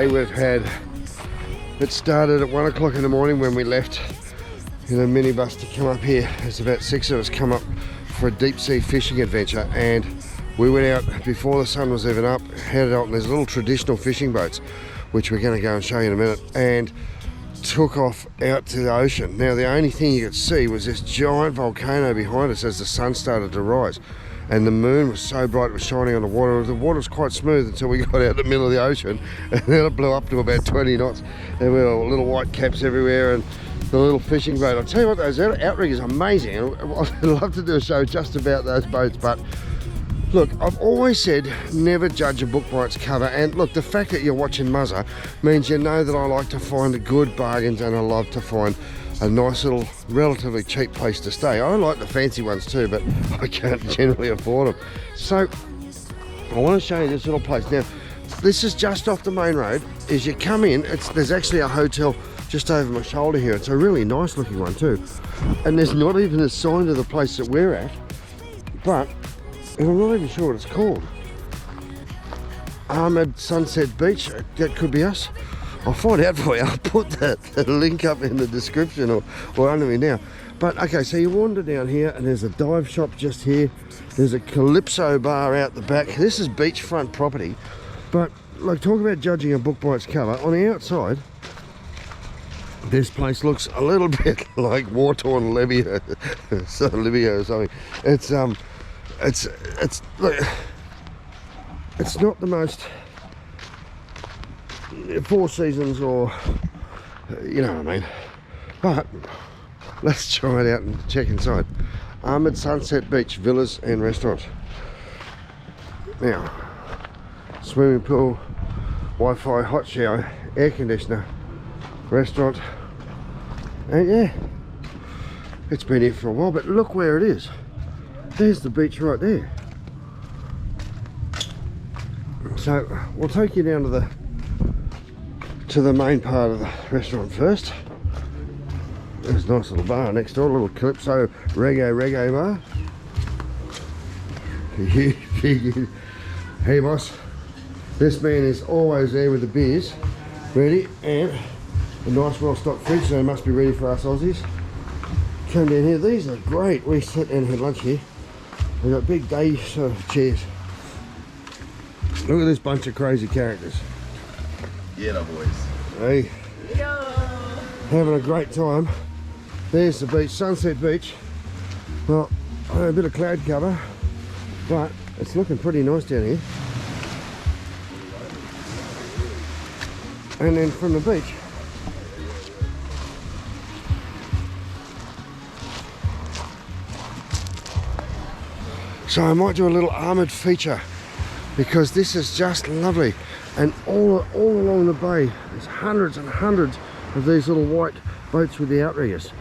day we've had. It started at 1 o'clock in the morning when we left in a minibus to come up here. There's about 6 of us come up for a deep sea fishing adventure, and we went out before the sun was even up, headed out, and there's little traditional fishing boats, which we're going to go and show you in a minute, and took off out to the ocean. Now the only thing you could see was this giant volcano behind us as the sun started to rise, and the moon was so bright it was shining on the water. The water was quite smooth until we got out in the middle of the ocean, and then it blew up to about 20 knots. There were little white caps everywhere and the little fishing boat. I'll tell you what, those outriggers are amazing. I'd love to do a show just about those boats, but look, I've always said never judge a book by its cover, and look, the fact that you're watching Muzza means you know that I like to find good bargains, and I love to find a nice little relatively cheap place to stay. I like the fancy ones too, but I can't generally afford them. So I want to show you this little place. Now this is just off the main road. As you come in, there's actually a hotel just over my shoulder here. It's a really nice looking one too, and there's not even a sign to the place that we're at, but I'm not even sure what it's called. Amed Sunset Beach, that could be us. I'll find out for you. I'll put the link up in the description or under me now. But okay, so you wander down here and there's a dive shop just here. There's a Calypso bar out the back. This is beachfront property. But like, talk about judging a book by its cover. On the outside, this place looks a little bit like war-torn Libya, Libya or something. Look, it's not the most Four Seasons or you know what I mean, but let's try it out and check inside. Amed Sunset Beach Villas and Restaurant. Now, swimming pool, Wi-Fi, hot shower, air conditioner, restaurant, and yeah, it's been here for a while, but look where it is. There's the beach right there. So we'll take you down to the main part of the restaurant first. There's a nice little bar next door, a little Calypso reggae bar. Hey boss, this man is always there with the beers ready, and a nice well-stocked fridge, so they must be ready for us Aussies. Come down here, these are great. We sat down and had lunch here. We've got big day sort of chairs. Look at this bunch of crazy characters. Yeah, the boys. Hey. Yo. Having a great time. There's the beach, Sunset Beach. Well, a bit of cloud cover, but it's looking pretty nice down here. And then from the beach, so I might do a little armoured feature, because this is just lovely. And all along the bay, there's hundreds and hundreds of these little white boats with the outriggers.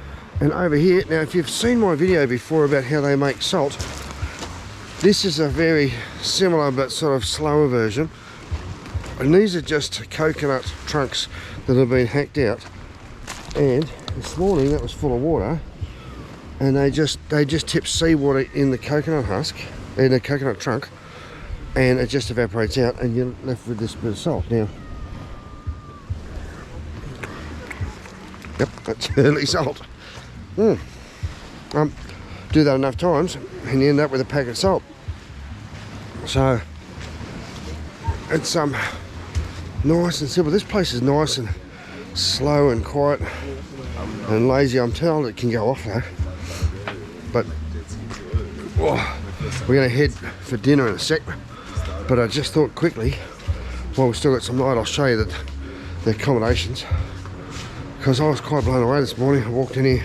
And over here, now if you've seen my video before about how they make salt, this is a very similar but sort of slower version. And these are just coconut trunks that have been hacked out. And this morning that was full of water, and they just tip seawater in the coconut husk, in the coconut trunk, and it just evaporates out, and you're left with this bit of salt. Now, yep, that's early salt. Do that enough times and you end up with a pack of salt. So it's nice and simple. This place is nice and slow and quiet and lazy. I'm told it can go off though. But we're going to head for dinner in a sec. But I just thought quickly, while we've still got some light, I'll show you that the accommodations, because I was quite blown away this morning. I walked in here,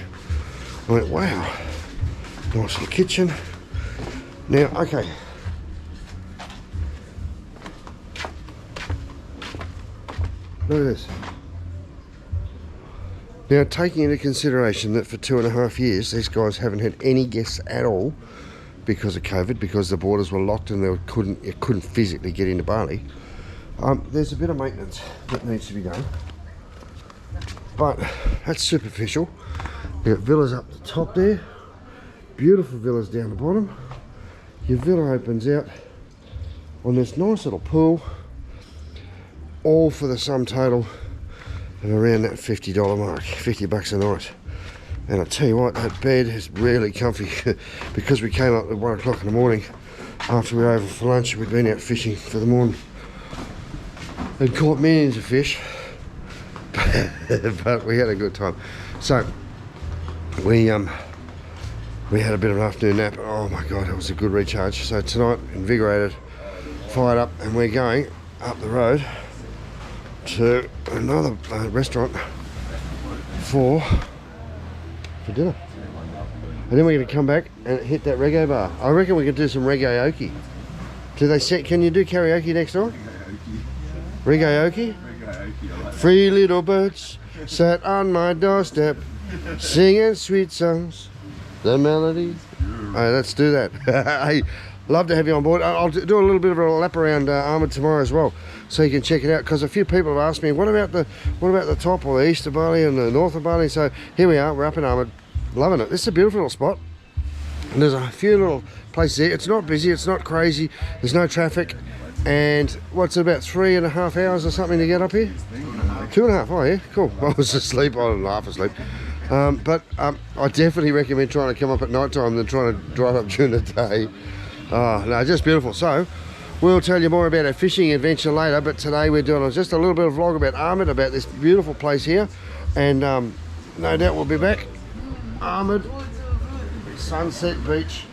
I went, wow, nice little kitchen. Now, okay, look at this. Now, taking into consideration that for 2.5 years these guys haven't had any guests at all because of COVID, because the borders were locked and you couldn't physically get into Bali, there's a bit of maintenance that needs to be done, but that's superficial. You've got villas up the top there, beautiful villas down the bottom. Your villa opens out on this nice little pool. all for the sum total of around that $50 mark, 50 bucks a night. And I tell you what, that bed is really comfy because we came up at 1 o'clock in the morning after we were over for lunch. We'd been out fishing for the morning and caught millions of fish, but we had a good time. So we had a bit of an afternoon nap. Oh my god, it was a good recharge. So tonight, invigorated, fired up, and we're going up the road to another restaurant for dinner. And then we're going to come back and hit that reggae bar. I reckon we could do some reggae-oki. Do they set? Can you do karaoke next door? Reggae-oki? Three little birds sat on my doorstep, singing sweet songs, the melodies. Hey, let's do that. Hey, love to have you on board. I'll do a little bit of a lap around Amed tomorrow as well, so you can check it out. Because a few people have asked me, what about the top or the east of Bali and the north of Bali? So here we are. We're up in Amed, loving it. This is a beautiful little spot. And there's a few little places here. It's not busy. It's not crazy. There's no traffic. And what's it, about 3.5 hours or something to get up here? 2.5. Oh yeah, cool. I was asleep. I was half asleep. But I definitely recommend trying to come up at night time than trying to drive up during the day. Oh, no, just beautiful. So we'll tell you more about our fishing adventure later, but today we're doing just a little bit of vlog about Amed, about this beautiful place here, and no doubt we'll be back. Amed Sunset Beach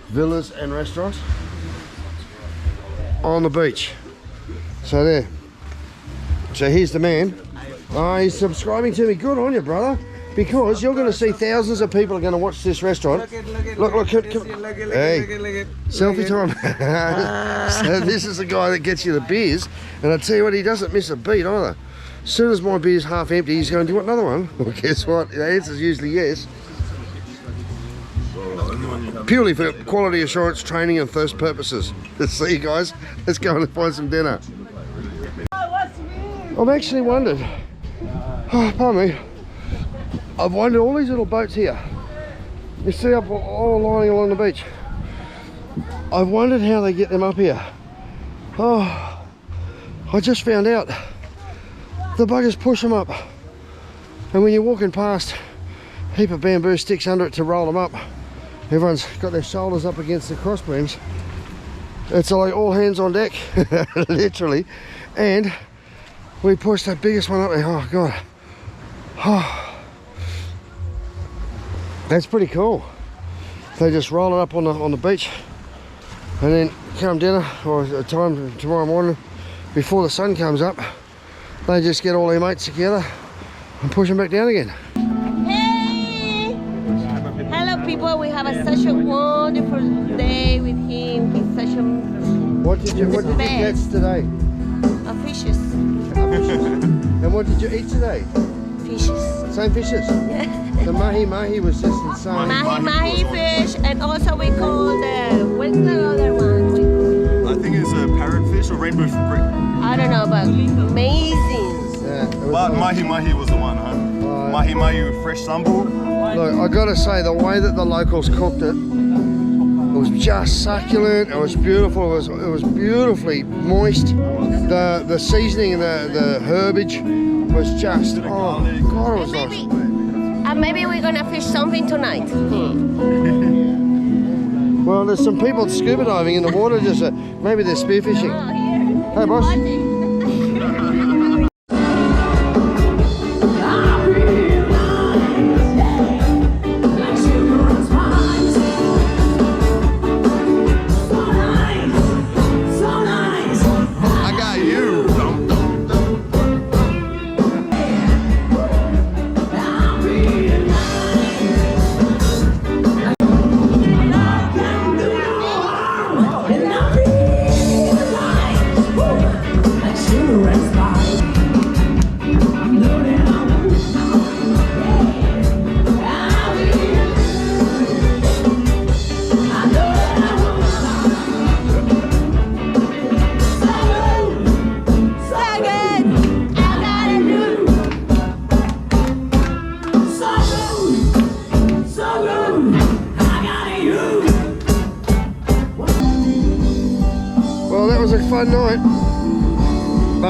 Villas and Restaurants on the beach. So there. So here's the man. Oh, he's subscribing to me. Good on you, brother. Because you're going to see thousands of people are going to watch this restaurant. Look, hey, selfie time. So this is the guy that gets you the beers, and I tell you what, he doesn't miss a beat either. As soon as my beer's half empty, he's going, do you want another one? Well, guess what? The answer's usually yes. Purely for quality assurance, training and thirst purposes. Let's see you guys. Let's go and find some dinner. I've actually wondered, oh, pardon me, I've wondered, all these little boats here, you see up all lying along the beach, I've wondered how they get them up here. Oh, I just found out the buggers push them up, and when you're walking past, a heap of bamboo sticks under it to roll them up. Everyone's got their shoulders up against the crossbeams. It's like all hands on deck, literally. And we pushed that biggest one up there. Oh god, oh, that's pretty cool. They just roll it up on the beach, and then come dinner or time tomorrow morning before the sun comes up, they just get all their mates together and push them back down again. Hey! Hello people, we have such a wonderful day with him. He's such a What did you catch today? fishes. And what did you eat today? Fishes. Same fishes? The mahi was just insane. Mahi fish, and also we call what's the other one? I think it's a parrotfish or rainbow. I don't know, but amazing. Yeah, But mahi was the one, huh? Mahi with fresh sambal. Look, I gotta say, the way that the locals cooked it, it was just succulent. It was beautiful. It was beautifully moist. The seasoning and the herbage was just, oh god, it was nice. And maybe we're gonna fish something tonight. Well, there's some people scuba diving in the water, just maybe they're spearfishing. Oh, here. Hey, boss.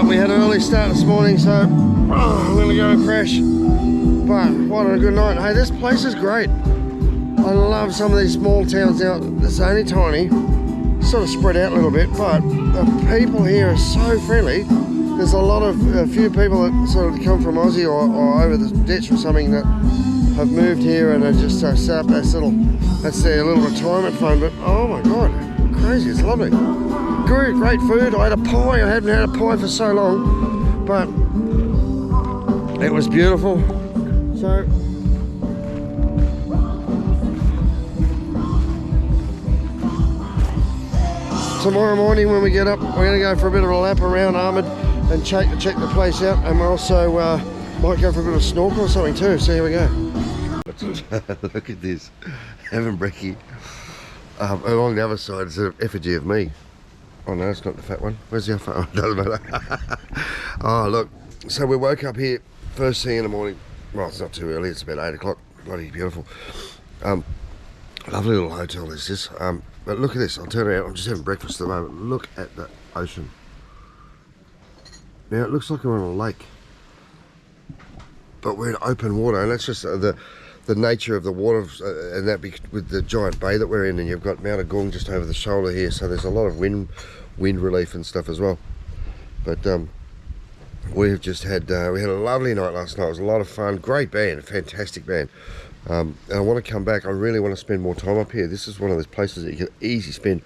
we had an early start this morning, so I'm gonna go and crash. But what a good night. Hey, this place is great. I love some of these small towns now. It's only tiny, sort of spread out a little bit, but the people here are so friendly. There's a few people that sort of come from Aussie or over the ditch or something that have moved here and are just set up that's their little retirement fund. But oh my god, crazy, it's lovely. Great food. I had a pie. I hadn't had a pie for so long, but it was beautiful. So tomorrow morning when we get up, we're going to go for a bit of a lap around Amed and check the place out, and we also might go for a bit of snorkel or something too. So here we go. Look at this, having brekkie. Along the other side is an effigy of me. Oh no, it's not the fat one. Where's the other fat one? Doesn't matter. Oh look, so we woke up here first thing in the morning. Well, it's not too early, it's about 8 o'clock. Bloody beautiful. Lovely little hotel this is. But look at this, I'll turn around, I'm just having breakfast at the moment. Look at the ocean. Now it looks like we're on a lake, but we're in open water, and that's just the nature of the water, and that with the giant bay that we're in, and you've got Mt Agung just over the shoulder here, so there's a lot of wind relief and stuff as well. But we've just had we had a lovely night last night. It was a lot of fun. Great band, a fantastic band. And I want to come back. I really want to spend more time up here. This is one of those places that you can easily spend,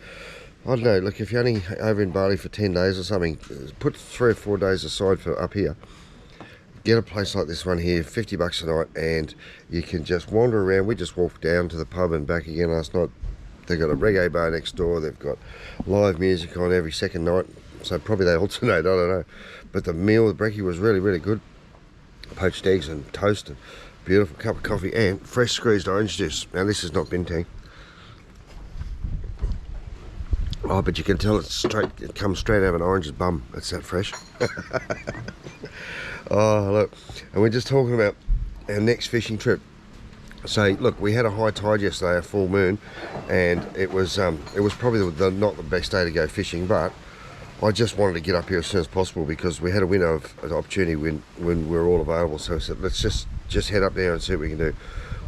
I don't know, look, if you're only over in Bali for 10 days or something, put 3 or 4 days aside for up here. Get a place like this one here, 50 bucks a night, and you can just wander around. We just walked down to the pub and back again last night. They've got a reggae bar next door. They've got live music on every second night, so probably they alternate, I don't know. But the meal, the brekkie was really, really good. Poached eggs and toast and beautiful cup of coffee and fresh squeezed orange juice. Now this is not bintang. Oh, but you can tell it comes straight out of an orange's bum. It's that fresh. Oh, look, and we're just talking about our next fishing trip. So, look, we had a high tide yesterday, a full moon, and it was probably not the best day to go fishing, but I just wanted to get up here as soon as possible because we had a window of opportunity when we were all available. So I said, let's just head up there and see what we can do.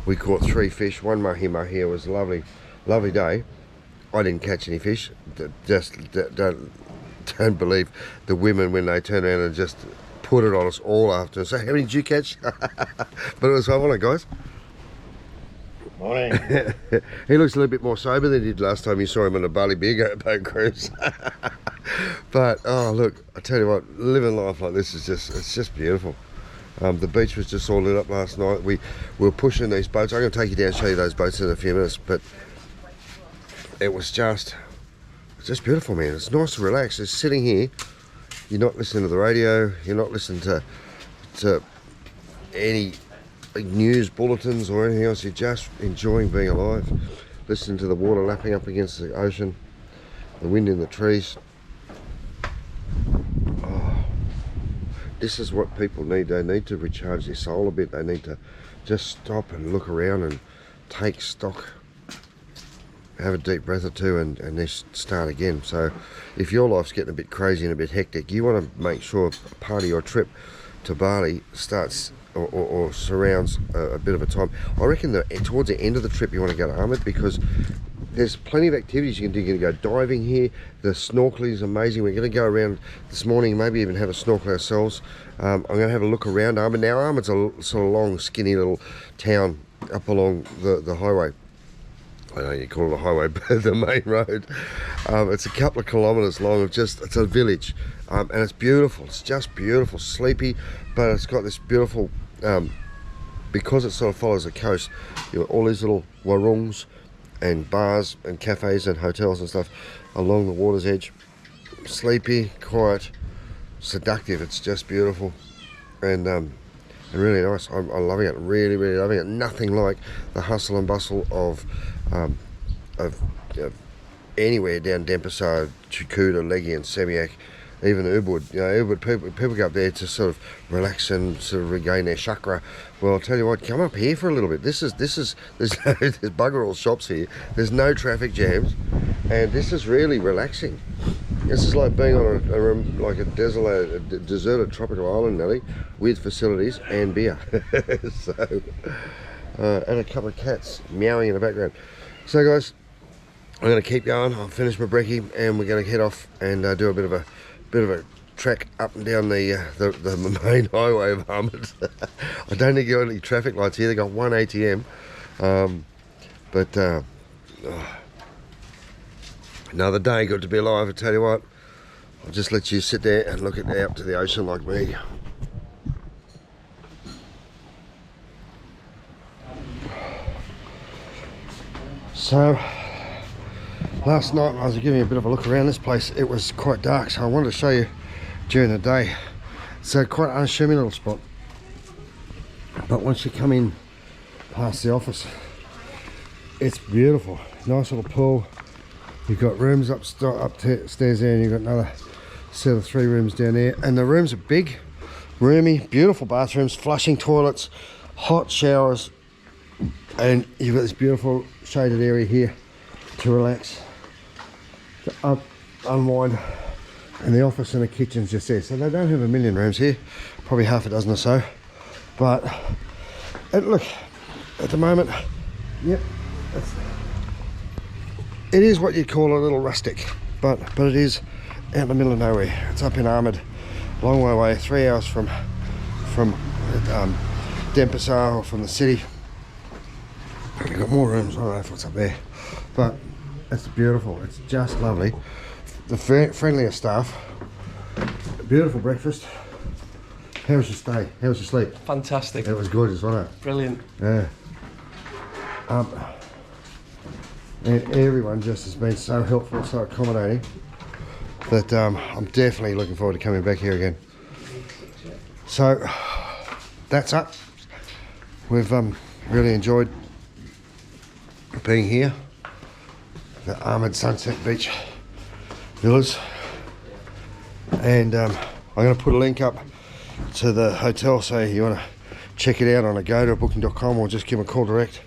We caught 3 fish, 1 mahi-mahi. It was a lovely day. I didn't catch any fish. Don't believe the women when they turn around and just put it on us all after and say, how many did you catch? But it was fun, wasn't it, guys? Morning. He looks a little bit more sober than he did last time you saw him on a Bali beer boat cruise. But oh look, I tell you what, living life like this is just beautiful. The beach was just all lit up last night. We were pushing these boats. I'm going to take you down and show you those boats in a few minutes, but it was just beautiful, man. It's nice to relax. Just sitting here, you're not listening to the radio, you're not listening to any news bulletins or anything else. You're just enjoying being alive, listening to the water lapping up against the ocean, the wind in the trees. Oh, this is what people need. They need to recharge their soul a bit. They need to just stop and look around and take stock, have a deep breath or two, and then start again. So if your life's getting a bit crazy and a bit hectic, you want to make sure part of your trip to Bali starts or surrounds a bit of a time. I reckon that towards the end of the trip you want to go to Amed, because there's plenty of activities you can do. You can go diving here. The snorkeling is amazing. We're going to go around this morning, maybe even have a snorkel ourselves. I'm going to have a look around Amed. Now Amed's a sort of long, skinny little town up along the highway. I don't know you call it a highway, but the main road. It's a couple of kilometres long. It's a village, and it's beautiful. It's just beautiful, sleepy, but it's got this beautiful, because it sort of follows the coast, you know, all these little warungs and bars and cafes and hotels and stuff along the water's edge. Sleepy, quiet, seductive. It's just beautiful, and really nice. I'm loving it, really, really loving it. Nothing like the hustle and bustle of anywhere down Denpasar, Chukuta, Leggy and Semiak, even Ubud. You know, Ubud people go up there to sort of relax and sort of regain their chakra. Well, I'll tell you what, come up here for a little bit. There's bugger all shops here. There's no traffic jams, and this is really relaxing. This is like being on like a deserted tropical island, Nelly, with facilities and beer. So, and a couple of cats meowing in the background. So guys, I'm going to keep going. I'll finish my brekkie and we're going to head off and do a bit of a trek up and down the main highway of Amed. I don't think you got any traffic lights here. They got one ATM, another day, good to be alive. I tell you what, I'll just let you sit there and look out to the ocean like me. So last night I was giving you a bit of a look around this place. It was quite dark, so I wanted to show you during the day. It's a quite unassuming little spot, but once you come in past the office, it's beautiful. Nice little pool. You've got rooms upstairs there, and you've got another set of 3 rooms down there, and the rooms are big, roomy, beautiful bathrooms, flushing toilets, hot showers, and you've got this beautiful shaded area here to relax, to unwind, and the office and the kitchen's just there. So they don't have a million rooms here, probably half a dozen or so, but look, at the moment, yep, it is what you'd call a little rustic, but it is out in the middle of nowhere. It's up in Amed, long way away, 3 hours from Denpasar, or from the city. We've got more rooms. I don't know if it's up there, but it's beautiful. It's just lovely. The friendliest staff. Beautiful breakfast. How was your stay? How was your sleep? Fantastic. It was gorgeous, wasn't it? Brilliant. Yeah. And everyone just has been so helpful, so accommodating, that I'm definitely looking forward to coming back here again. So that's up. We've really enjoyed being here, the Amed Sunset Beach Villas, and I'm going to put a link up to the hotel, so you want to check it out on agoda.booking.com, or just give them a call direct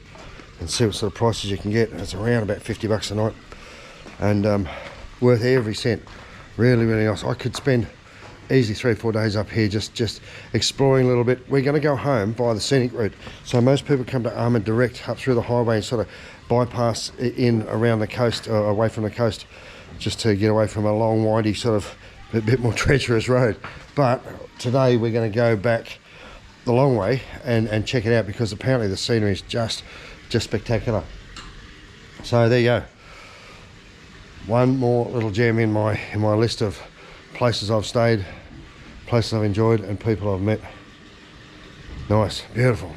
and see what sort of prices you can get. It's around about $50 a night, and worth every cent. Really nice. I could spend easily 3 or 4 days up here just exploring a little bit. We're going to go home by the scenic route, so most people come to Amed direct up through the highway and sort of bypass in around the coast, or away from the coast, just to get away from a long, windy, sort of a bit more treacherous road. But today we're going to go back the long way and check it out, because apparently the scenery is just spectacular. So there you go, one more little gem in my list of places I've stayed, places I've enjoyed, and people I've met. Nice, beautiful.